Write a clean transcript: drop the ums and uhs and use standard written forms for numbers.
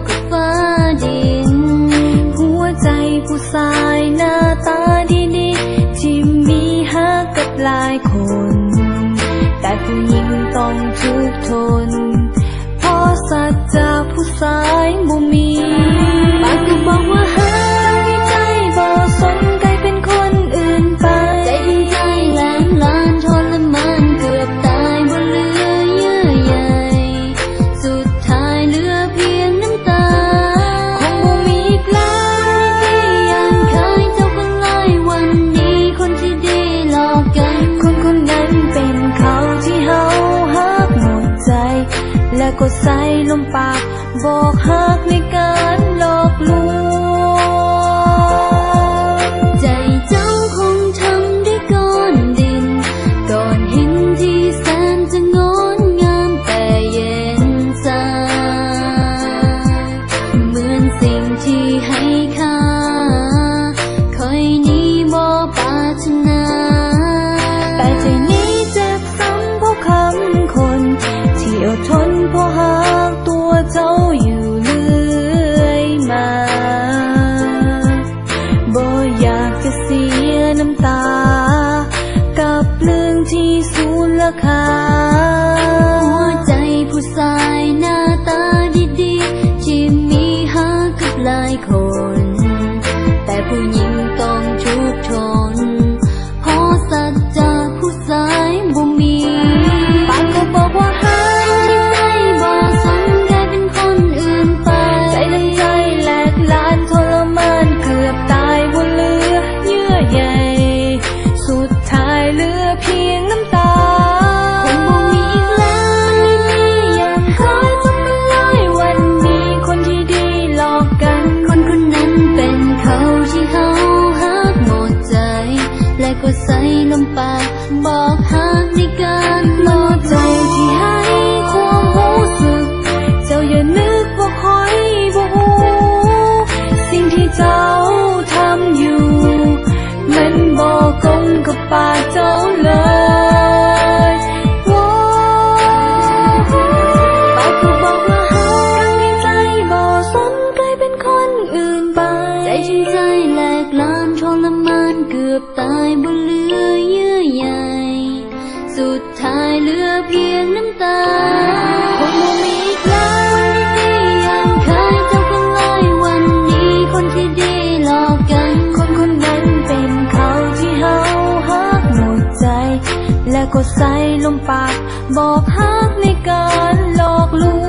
กับฟ้าดินหัวใจผู้ชายหน้าตาดีๆที่มีฮักกับหลายคนแต่ผู้หญิงต้องทุกข์ทนเพราะสัจจะผู้ชายบ่มีปากก็บอกว่าหาใจบ่สนใจเป็นคนอื่นไปใจถึงใจแหลมล้านทรมานเกือบตายบ่เหลือเยื่อใยสุดท้ายเหลือเพียงน้ำตาคงบ่มีอีกแล้วที่ยังเคยเจ้ากันเลยวันนี้คนที่ดีหลอกกันคนนั้นเป็นเขาที่เฮาฮักหมดใจและก็ใส่ลมปากบอกฮักในการหลอกลวงใจเจ้าคงทำด้วยก้อนดินก้อนหินที่แสนจะงดงามแต่เย็นชาเหมือนสิ่งที่ให้ค่าคอยนี้บ่ปรารถนาแต่ใจนี้เจ็บซ้ำเพราะคำคนที่อดทนเพราะหากตัวเจ้าอยู่เรื่อยมาบ่อยากจะเสียน้ำตากับเรื่องที่สูญราคาหัวใจผู้ชายหน้าตาดีๆที่มีฮักกับหลายคนแต่ผู้หญิงต้องทุกข์ทนเพราะสัจจะผู้ชายบ่มีปากก็บอกว่าหาใจบ่สนใจเป็นคนอื่นไปใจทั้งใจแหลกลานทรมานเกือบตายบ่เหลือเยื่อใยสุดท้ายเหลือเพียงน้ำตาคงบ่มีอีกแล้วที่ยังคอยจบกันเลยวันนี้คนที่ดีหลอกกันคนนั้นเป็นเขาที่เฮาฮักหมดใจและก็ใส่ลมปากบอกฮักในการหลอกใจที่ให้ความรู้สึกเจ้าอย่านึกว่าคอยบ่ฮู้สิ่งที่เจ้าทำอยู่มันบอกกงกับปากเจ้าเลยปากก็บอกว่าฮักในใจบ่สนใจเป็นคนอื่นไปใจถึงใจแหลกลานทรมานเกือบตายบ่เหลือเยื่อใยสุดท้ายเหลือเพียงน้ำตาคงบ่มีอีกแล้วที่ยังเคยเจ้ากันเลยวันนี้คนที่ดีหลอกกันคนนั้นเป็นเขาที่เฮาฮักหมดใจและก็ใส่ลมปากบอกฮักในการหลอกลวง